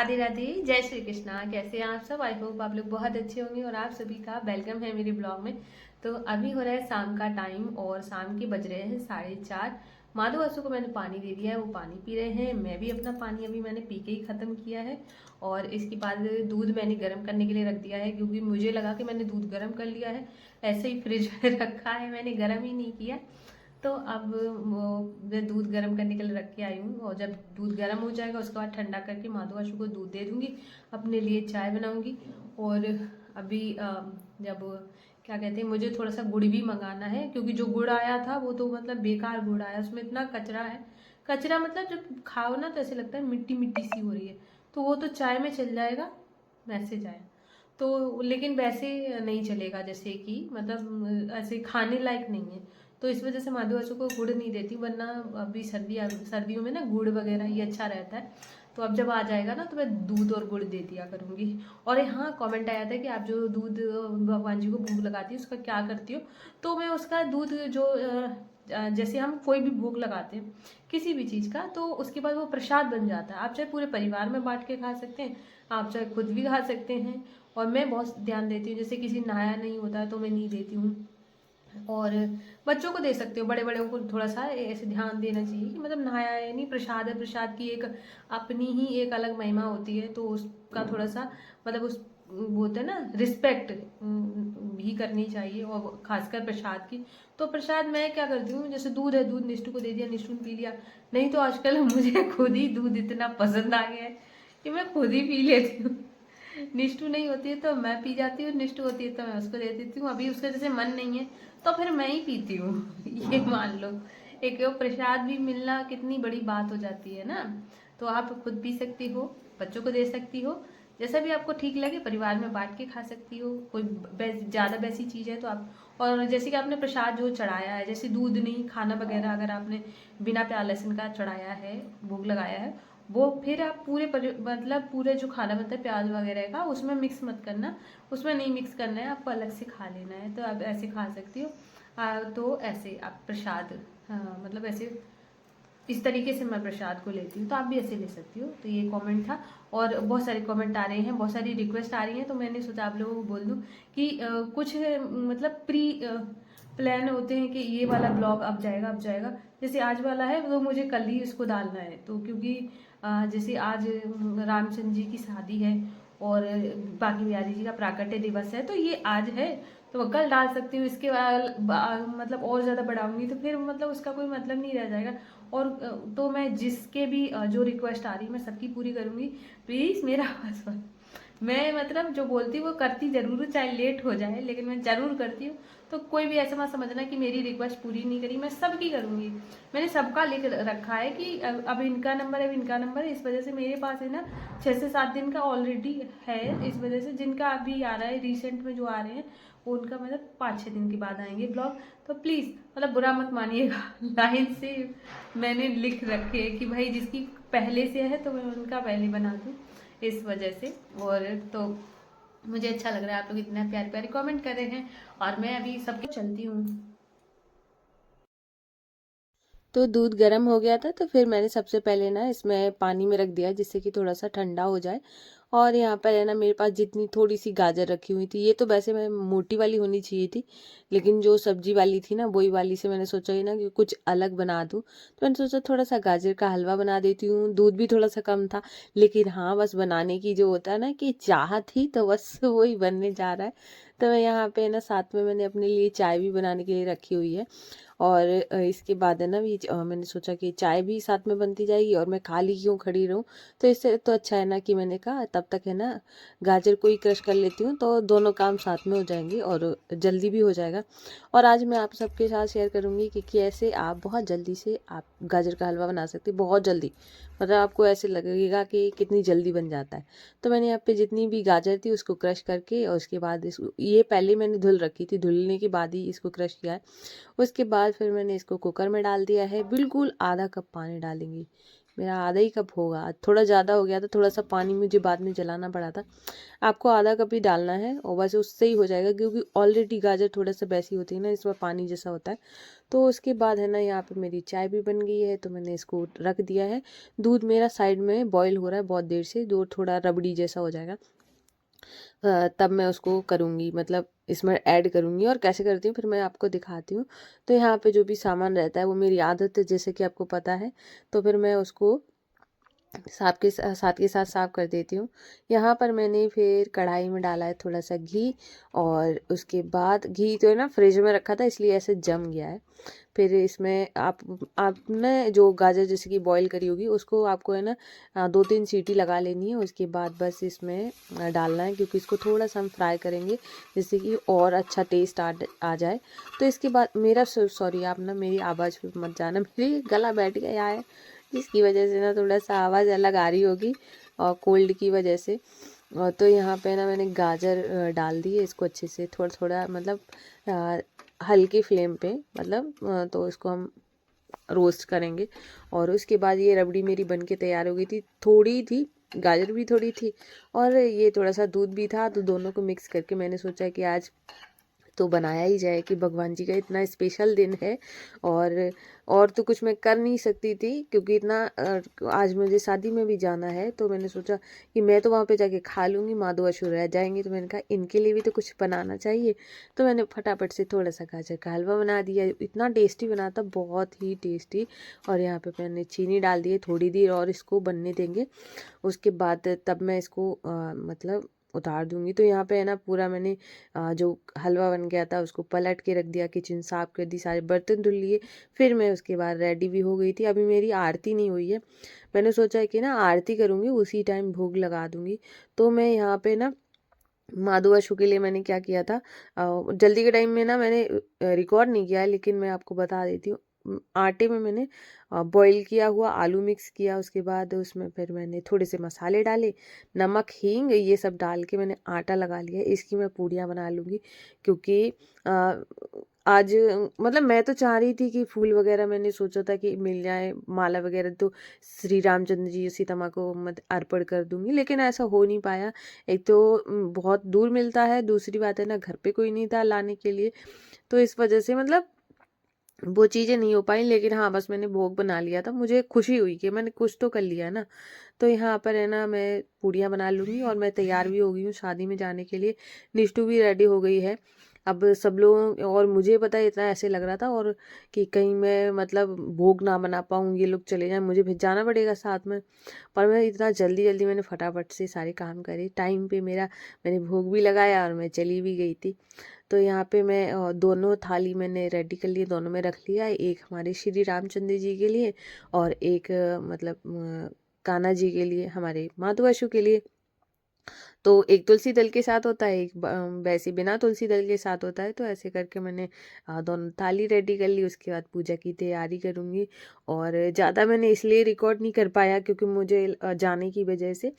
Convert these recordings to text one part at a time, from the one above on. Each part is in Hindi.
राधे राधे, जय श्री कृष्णा। कैसे हैं आप सब? आई होप आप लोग बहुत अच्छे होंगे और आप सभी का वेलकम है मेरे ब्लॉग में। तो अभी हो रहा है शाम का टाइम और शाम के बज रहे हैं 4:30। माधव आंसू को मैंने पानी दे दिया है, वो पानी पी रहे हैं। मैं भी अपना पानी अभी मैंने पी के ही ख़त्म किया है। और इसके बाद दूध मैंने गर्म करने के लिए रख दिया है, क्योंकि मुझे लगा कि मैंने दूध गर्म कर लिया है। ऐसे ही फ्रिज में रखा है, मैंने गर्म ही नहीं किया। तो अब वो मैं दूध गर्म करने के लिए रख के आई हूँ, और जब दूध गर्म हो जाएगा उसके बाद ठंडा करके माधुआशु को दूध दे दूँगी। अपने लिए चाय बनाऊँगी। और अभी जब क्या कहते हैं, मुझे थोड़ा सा गुड़ भी मंगाना है, क्योंकि जो गुड़ आया था वो तो मतलब बेकार गुड़ आया, उसमें इतना कचरा है। कचरा मतलब जब खाओ ना तो ऐसे लगता है मिट्टी मिट्टी सी हो रही है। तो वो तो चाय में चल जाएगा, मैसेज आया। तो लेकिन वैसे नहीं चलेगा, जैसे कि मतलब ऐसे खाने लायक नहीं है। तो इस वजह से माधुआशु को गुड़ नहीं देती, वरना अभी सर्दियों में ना गुड़ वगैरह ये अच्छा रहता है। तो अब जब आ जाएगा ना तो मैं दूध और गुड़ दे दिया करूँगी। और यहाँ कमेंट आया था कि आप जो दूध भगवान जी को भोग लगाती हो उसका क्या करती हो। तो मैं उसका दूध जो जैसे हम कोई भी भोग लगाते हैं किसी भी चीज़ का, तो उसके बाद वो प्रसाद बन जाता है। आप चाहे पूरे परिवार में बांट के खा सकते हैं, आप चाहे खुद भी खा सकते हैं। और मैं बहुत ध्यान देती हूँ, जैसे किसी नहाया नहीं होता है तो मैं नहीं देती हूँ। और बच्चों को दे सकते हो, बड़े बड़े को थोड़ा सा ऐसे ध्यान देना चाहिए कि मतलब नहाया है नहीं, प्रसाद है, प्रसाद की एक अपनी ही एक अलग महिमा होती है। तो उसका थोड़ा सा मतलब उस वो होता है ना, रिस्पेक्ट भी करनी चाहिए, और खासकर प्रसाद की। तो प्रसाद मैं क्या करती हूँ, जैसे दूध है, दूध निष्ठू को दे दिया, निष्ठू ने पी लिया। नहीं तो आजकल मुझे खुद ही दूध इतना पसंद आ गया है कि मैं खुद ही पी लेती हूँ। निष्ठू नहीं होती है तो मैं पी जाती हूँ, निष्ठू होती है तो मैं उसको दे देती हूँ। अभी उसका जैसे मन नहीं है तो फिर मैं ही पीती हूँ। ये मान लो, एक वो प्रसाद भी मिलना कितनी बड़ी बात हो जाती है ना। तो आप खुद पी सकती हो, बच्चों को दे सकती हो, जैसा भी आपको ठीक लगे। परिवार में बांट के खा सकती हो, कोई ज़्यादा वैसी चीज़ है तो आप। और जैसे कि आपने प्रसाद जो चढ़ाया है, जैसे दूध नहीं खाना वगैरह, अगर आपने बिना प्याज लहसुन का चढ़ाया है, भोग लगाया है, वो फिर आप मतलब पूरे जो खाना बनता है प्याज वगैरह का, उसमें मिक्स मत करना। उसमें नहीं मिक्स करना है, आपको अलग से खा लेना है। तो आप ऐसे खा सकती हो। तो ऐसे आप प्रसाद, हाँ मतलब ऐसे इस तरीके से मैं प्रसाद को लेती हूँ, तो आप भी ऐसे ले सकती हो। तो ये कमेंट था। और बहुत सारे कमेंट आ रहे हैं, बहुत सारी रिक्वेस्ट आ रही हैं, तो मैंने सोचा आप लोगों को बोल दूँ कि कुछ मतलब प्लान होते हैं कि ये वाला ब्लॉग अब जाएगा, अब जाएगा। जैसे आज वाला है तो मुझे कल ही इसको डालना है, तो क्योंकि जैसे आज रामचंद्र जी की शादी है और बाकी बिहारी जी का प्राकट्य दिवस है, तो ये आज है तो कल डाल सकती हूँ। इसके बाद मतलब और ज़्यादा बढ़ाऊंगी तो फिर मतलब उसका कोई मतलब नहीं रह जाएगा। और तो मैं जिसके भी जो रिक्वेस्ट आ रही है मैं सबकी पूरी करूँगी। प्लीज़ मेरा पासवर्ड, मैं मतलब जो बोलती हूँ वो करती ज़रूर हूँ, चाहे लेट हो जाए लेकिन मैं ज़रूर करती हूँ। तो कोई भी ऐसा मत समझना कि मेरी रिक्वेस्ट पूरी नहीं करी, मैं सबकी करूँगी। मैंने सबका लिख रखा है कि अब इनका नंबर है, अब इनका नंबर है। इस वजह से मेरे पास है ना 6 से 7 दिन का ऑलरेडी है। इस वजह से जिनका अभी आ रहा है रिसेंट में जो आ रहे हैं, वो उनका मतलब 5-6 दिन के बाद आएंगे ब्लॉग। तो प्लीज़ मतलब बुरा मत मानिएगा। लाइन से मैंने लिख रखे कि भाई जिसकी पहले से है तो मैं उनका पहले बना दूँ, इस वजह से। और तो मुझे अच्छा लग रहा है, आप लोग इतना प्यारे प्यारे कमेंट कर रहे हैं। और मैं अभी सबके चलती हूँ। तो दूध गर्म हो गया था, तो फिर मैंने सबसे पहले ना इसमें पानी में रख दिया जिससे कि थोड़ा सा ठंडा हो जाए। और यहाँ पर है ना मेरे पास जितनी थोड़ी सी गाजर रखी हुई थी, ये तो वैसे मैं मोटी वाली होनी चाहिए थी, लेकिन जो सब्जी वाली थी ना वही वाली से मैंने सोचा ही ना कि कुछ अलग बना दूँ। तो मैंने सोचा थोड़ा सा गाजर का हलवा बना देती हूँ। दूध भी थोड़ा सा कम था, लेकिन हाँ बस बनाने की जो होता है ना कि चाह थी, तो बस वही बनने जा रहा है। तो मैं यहाँ पे ना साथ में मैंने अपने लिए चाय भी बनाने के लिए रखी हुई है। और इसके बाद है ना ये मैंने सोचा कि चाय भी साथ में बनती जाएगी और मैं खाली क्यों खड़ी रहूं। तो इससे तो अच्छा है ना कि मैंने कहा तब तक है ना गाजर को ही क्रश कर लेती हूँ, तो दोनों काम साथ में हो जाएंगे और जल्दी भी हो जाएगा। और आज मैं आप सबके साथ शेयर करूँगी कि कैसे आप बहुत जल्दी से आप गाजर का हलवा बना सकते हैं, बहुत जल्दी। मतलब आपको ऐसे लगेगा कि कितनी जल्दी बन जाता है। तो मैंने यहाँ पे जितनी भी गाजर थी उसको क्रश करके, और उसके बाद इसको ये पहले मैंने धुल रखी थी, धुलने के बाद ही इसको क्रश किया है। उसके बाद फिर मैंने इसको कुकर में डाल दिया है। बिल्कुल आधा कप पानी डालेंगे, मेरा आधा ही कप होगा, थोड़ा ज़्यादा हो गया था, थोड़ा सा पानी मुझे बाद में जलाना पड़ा था। आपको आधा कप ही डालना है और बस उससे ही हो जाएगा, क्योंकि ऑलरेडी गाजर थोड़ा सा वैसी होती है ना, इसमें पानी जैसा होता है। तो उसके बाद है ना, यहाँ पे मेरी चाय भी बन गई है, तो मैंने इसको रख दिया है। दूध मेरा साइड में बॉईल हो रहा है बहुत देर से, जो थोड़ा रबड़ी जैसा हो जाएगा तब मैं उसको करूँगी, मतलब इसमें ऐड करूँगी। और कैसे करती हूँ फिर मैं आपको दिखाती हूँ। तो यहाँ पे जो भी सामान रहता है वो मेरी आदत है, जैसे कि आपको पता है, तो फिर मैं उसको साथ के साथ साफ कर देती हूँ। यहाँ पर मैंने फिर कढ़ाई में डाला है थोड़ा सा घी, और उसके बाद घी तो है ना फ्रिज में रखा था, इसलिए ऐसे जम गया है। फिर इसमें आपने जो गाजर जैसे कि बॉईल करी होगी उसको आपको है ना 2-3 सीटी लगा लेनी है। उसके बाद बस इसमें डालना है, क्योंकि इसको थोड़ा सा हम फ्राई करेंगे जिससे कि और अच्छा टेस्ट आ जाए। तो इसके बाद मेरा सॉरी, आप ना मेरी आवाज़ पे मत जाना, मेरी गला बैठ गया है, जिसकी वजह से ना थोड़ा सा आवाज़ अलग आ रही होगी, और कोल्ड की वजह से। और तो यहाँ पे ना मैंने गाजर डाल दी है, इसको अच्छे से थोड़ा थोड़ा मतलब हल्की फ्लेम पे, मतलब तो इसको हम रोस्ट करेंगे। और उसके बाद ये रबड़ी मेरी बन के तैयार हो गई थी। थोड़ी थी, गाजर भी थोड़ी थी और ये थोड़ा सा दूध भी था, तो दोनों को मिक्स करके मैंने सोचा कि आज तो बनाया ही जाए, कि भगवान जी का इतना स्पेशल दिन है। और तो कुछ मैं कर नहीं सकती थी, क्योंकि इतना आज मुझे शादी में भी जाना है, तो मैंने सोचा कि मैं तो वहाँ पे जाके खा लूँगी, माधव अशु रह जाएंगे, तो मैंने कहा इनके लिए भी तो कुछ बनाना चाहिए। तो मैंने फटाफट से थोड़ा सा गाजर का हलवा बना दिया, इतना टेस्टी बना था, बहुत ही टेस्टी। और यहाँ पे मैंने चीनी डाल दी है, थोड़ी देर और इसको बनने देंगे। उसके बाद तब मैं इसको मतलब उतार दूंगी। तो यहाँ पे है ना पूरा मैंने जो हलवा बन गया था उसको पलट के रख दिया, किचन साफ कर दी, सारे बर्तन धुल लिए। फिर मैं उसके बाद रेडी भी हो गई थी। अभी मेरी आरती नहीं हुई है, मैंने सोचा है कि ना आरती करूँगी उसी टाइम भोग लगा दूंगी। तो मैं यहाँ पे ना माधव अशु के लिए मैंने क्या किया था, जल्दी के टाइम में ना मैंने रिकॉर्ड नहीं किया है, लेकिन मैं आपको बता देती हूँ। आटे में मैंने बॉईल किया हुआ आलू मिक्स किया, उसके बाद उसमें फिर मैंने थोड़े से मसाले डाले, नमक हींग ये सब डाल के मैंने आटा लगा लिया। इसकी मैं पूड़ियाँ बना लूँगी, क्योंकि आज मतलब मैं तो चाह रही थी कि फूल वगैरह मैंने सोचा था कि मिल जाए, माला वगैरह तो श्री रामचंद्र जी सीता माँ को मत अर्पण कर दूंगी, लेकिन ऐसा हो नहीं पाया। एक तो बहुत दूर मिलता है, दूसरी बात है ना घर पे कोई नहीं था लाने के लिए, तो इस वजह से मतलब वो चीज़ें नहीं हो पाई। लेकिन हाँ, बस मैंने भोग बना लिया था, मुझे खुशी हुई कि मैंने कुछ तो कर लिया ना। तो यहाँ पर है ना मैं पूड़ियाँ बना लूँगी, और मैं तैयार भी हो गई हूँ शादी में जाने के लिए। निष्ठू भी रेडी हो गई है। अब सब लोग, और मुझे पता है इतना ऐसे लग रहा था और कि कहीं मैं मतलब भोग ना बना पाऊँ, ये लोग चले जाएं, मुझे फिर जाना पड़ेगा साथ में। पर मैं इतना जल्दी जल्दी मैंने फटाफट से सारे काम करे टाइम पे मेरा, मैंने भोग भी लगाया और मैं चली भी गई थी। तो यहाँ पे मैं दोनों थाली मैंने रेडी कर लिए, दोनों में रख लिया, एक हमारे श्री रामचंद्र जी के लिए और एक मतलब कान्हा जी के लिए, हमारे माधव अशु के लिए। तो एक तुलसी दल के साथ होता है, एक वैसे बिना तुलसी दल के साथ होता है। तो ऐसे करके मैंने दोनों थाली रेडी कर ली। उसके बाद पूजा की तैयारी करूँगी, और ज़्यादा मैंने इसलिए रिकॉर्ड नहीं कर पाया क्योंकि मुझे जाने की वजह से।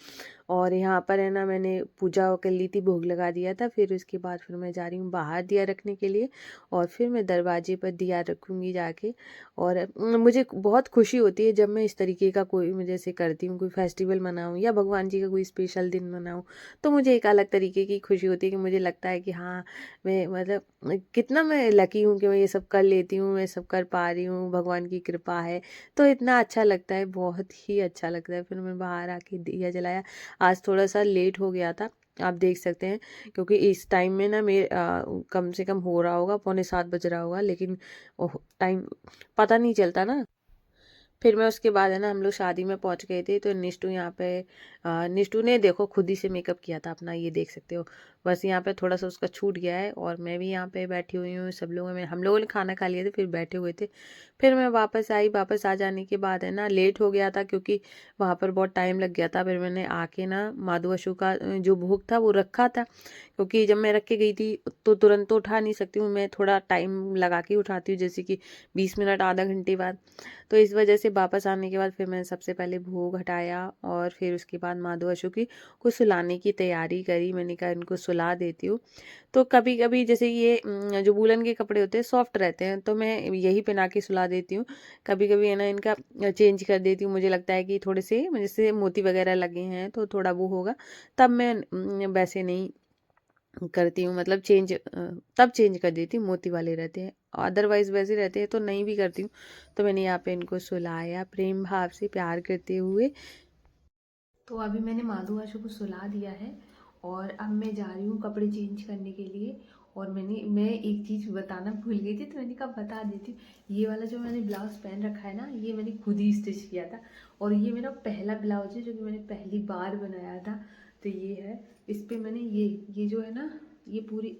और यहाँ पर है ना मैंने पूजा कर ली थी, भोग लगा दिया था। फिर उसके बाद फिर मैं जा रही हूँ बाहर दिया रखने के लिए, और फिर मैं दरवाजे पर दिया रखूँगी जाके। और मुझे बहुत खुशी होती है जब मैं इस तरीके का कोई, मैं जैसे करती हूँ, कोई फेस्टिवल मनाऊँ या भगवान जी का कोई स्पेशल दिन मनाऊँ, तो मुझे एक अलग तरीके की खुशी होती है कि मुझे लगता है कि हाँ, मैं मतलब कितना मैं लकी हूँ कि मैं ये सब कर लेती हूँ, मैं सब कर पा रही हूँ, भगवान की कृपा है। तो इतना अच्छा लगता है, बहुत ही अच्छा लगता है। फिर मैं बाहर आके दिया जलाया। आज थोड़ा सा लेट हो गया था, आप देख सकते हैं, क्योंकि इस टाइम में ना मेरे कम से कम हो रहा होगा 6:45 बज रहा होगा, लेकिन टाइम पता नहीं चलता ना। फिर मैं उसके बाद है ना, हम लोग शादी में पहुंच गए थे। तो निष्ठू यहाँ पे निष्ठू ने देखो खुद ही से मेकअप किया था अपना, ये देख सकते हो। बस यहाँ पे थोड़ा सा उसका छूट गया है, और मैं भी यहाँ पे बैठी हुई हूँ। सब लोगों में हम लोगों ने खाना खा लिया था, फिर बैठे हुए थे। फिर मैं वापस आई, वापस आ जाने के बाद है ना लेट हो गया था, क्योंकि वहाँ पर बहुत टाइम लग गया था। फिर मैंने आके ना माधव अशु का जो भोग था वो रखा था, क्योंकि जब मैं रख के गई थी तो तुरंत तो उठा नहीं सकती हूँ, मैं थोड़ा टाइम लगा के उठाती हूँ, जैसे कि 20 मिनट आधा घंटे बाद। तो इस वजह से वापस आने के बाद फिर मैंने सबसे पहले भोग हटाया, और फिर उसके बाद बाद माधव अशोकी को सुलाने की तैयारी करी। मैंने कहा इनको सुला देती हूँ। तो कभी कभी जैसे ये जो वूलन के कपड़े होते हैं सॉफ्ट रहते हैं, तो मैं यही पहना के सुला देती हूँ। कभी कभी है ना इनका चेंज कर देती हूँ, मुझे लगता है कि थोड़े से जैसे मोती वगैरह लगे हैं तो थोड़ा वो होगा, तब मैं वैसे नहीं करती हूँ, मतलब चेंज तब चेंज कर देती हूँ, मोती वाले रहते हैं, अदरवाइज वैसे रहते हैं तो नहीं भी करती हूँ। तो मैंने यहाँ पे इनको सुलाया प्रेम भाव से, प्यार करते हुए। तो अभी मैंने माधु आशु को सुला दिया है और अब मैं जा रही हूँ कपड़े चेंज करने के लिए। और मैं एक चीज़ बताना भूल गई थी, तो मैंने कहा बता देती हूँ। ये वाला जो मैंने ब्लाउज़ पहन रखा है ना, ये मैंने खुद ही स्टिच किया था और ये मेरा पहला ब्लाउज है जो कि मैंने पहली बार बनाया था। तो ये है, इस पर मैंने ये जो है ना, ये पूरी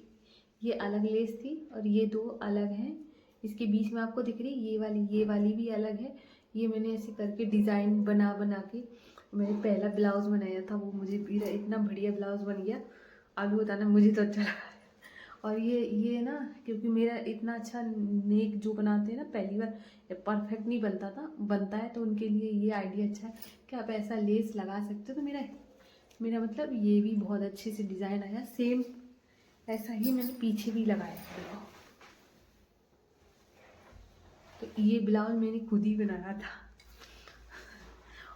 ये अलग लेस थी और ये दो अलग हैं। इसके बीच में आपको दिख रही ये वाली भी अलग है। ये मैंने ऐसे करके डिज़ाइन बना बना के मैंने पहला ब्लाउज़ बनाया था, वो मुझे मेरा इतना बढ़िया ब्लाउज़ बन गया। आगे बताना, मुझे तो अच्छा लगा। और ये ना, क्योंकि मेरा इतना अच्छा नेक जो बनाते हैं ना पहली बार परफेक्ट नहीं बनता है, तो उनके लिए ये आइडिया अच्छा है कि आप ऐसा लेस लगा सकते हो। तो मेरा मतलब ये भी बहुत अच्छे से डिज़ाइन आया, सेम ऐसा ही मैंने पीछे भी लगाया था। तो ये ब्लाउज मैंने खुद ही बनाया था।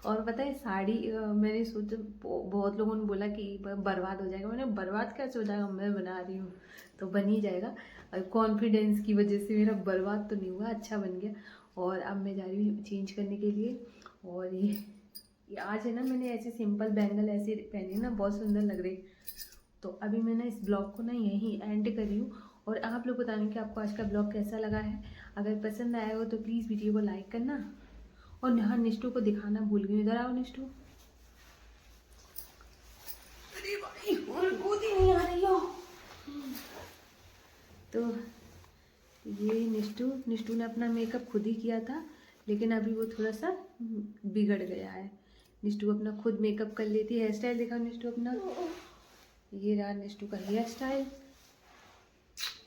और पता है साड़ी मैंने सोचा, बहुत लोगों ने बोला कि बर्बाद हो जाएगा। मैंने बर्बाद कैसे हो जाएगा, मैं बना रही हूँ तो बन ही जाएगा। कॉन्फिडेंस की वजह से मेरा बर्बाद तो नहीं हुआ, अच्छा बन गया। और अब मैं जा रही हूँ चेंज करने के लिए। और ये आज है ना, मैंने ऐसे सिंपल बैंगल ऐसे पहने ना, बहुत सुंदर लग रही। तो अभी मैं ना इस ब्लॉग को ना यहीं एंड कर रही हूँ। और आप लोग बताएंगे कि आपको आज का ब्लॉग कैसा लगा है। अगर पसंद आया हो तो प्लीज़ वीडियो को लाइक करना। और यहाँ निष्ठू को दिखाना भूल गई, इधर आओ निष्ठू। अरे भाई, और गोदी नहीं आ रही हो। तो ये निष्ठू ने अपना मेकअप खुद ही किया था, लेकिन अभी वो थोड़ा सा बिगड़ गया है। निष्ठू अपना खुद मेकअप कर लेती है। हेयर स्टाइल देखा निष्ठू अपना, ये रहा निष्ठू का हेयर स्टाइल।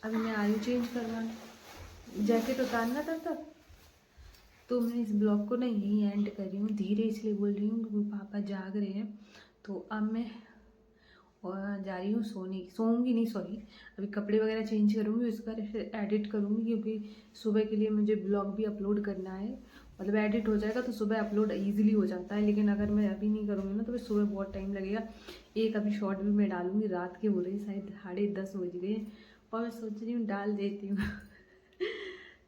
अभी मैं आ रही हूँ चेंज करवाने, जैकेट उतारना था तब। तो मैं इस ब्लॉग को ना यहीं एंड कर रही हूँ, धीरे इसलिए बोल रही हूँ क्योंकि पापा जाग रहे हैं। तो अब मैं और जा रही हूँ सोऊंगी नहीं, सॉरी, अभी कपड़े वगैरह चेंज करूँगी, उसके बाद फिर एडिट करूँगी, क्योंकि सुबह के लिए मुझे ब्लॉग भी अपलोड करना है। मतलब एडिट हो जाएगा तो सुबह अपलोड ईजिली हो जाता है, लेकिन अगर मैं अभी नहीं करूँगी ना तो फिर सुबह बहुत टाइम लगेगा। एक अभी शॉर्ट भी मैं डालूँगी, रात के हो रहे शायद 10:30 बज गए, और मैं सोच रही हूँ डाल देती हूँ।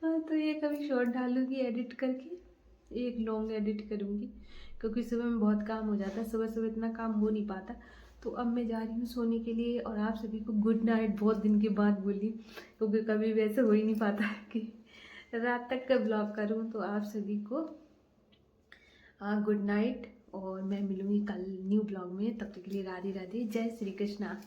हाँ, तो एक अभी शॉर्ट डालूँगी एडिट करके, एक लॉन्ग एडिट करूँगी, क्योंकि सुबह में बहुत काम हो जाता है, सुबह इतना काम हो नहीं पाता। तो अब मैं जा रही हूँ सोने के लिए, और आप सभी को गुड नाइट। बहुत दिन के बाद बोली, क्योंकि कभी वैसे हो ही नहीं पाता है कि रात तक का ब्लॉग करूँ। तो आप सभी को गुड नाइट, और मैं मिलूँगी कल न्यू ब्लॉग में। तब तक के लिए राधे राधे, जय श्री कृष्णा।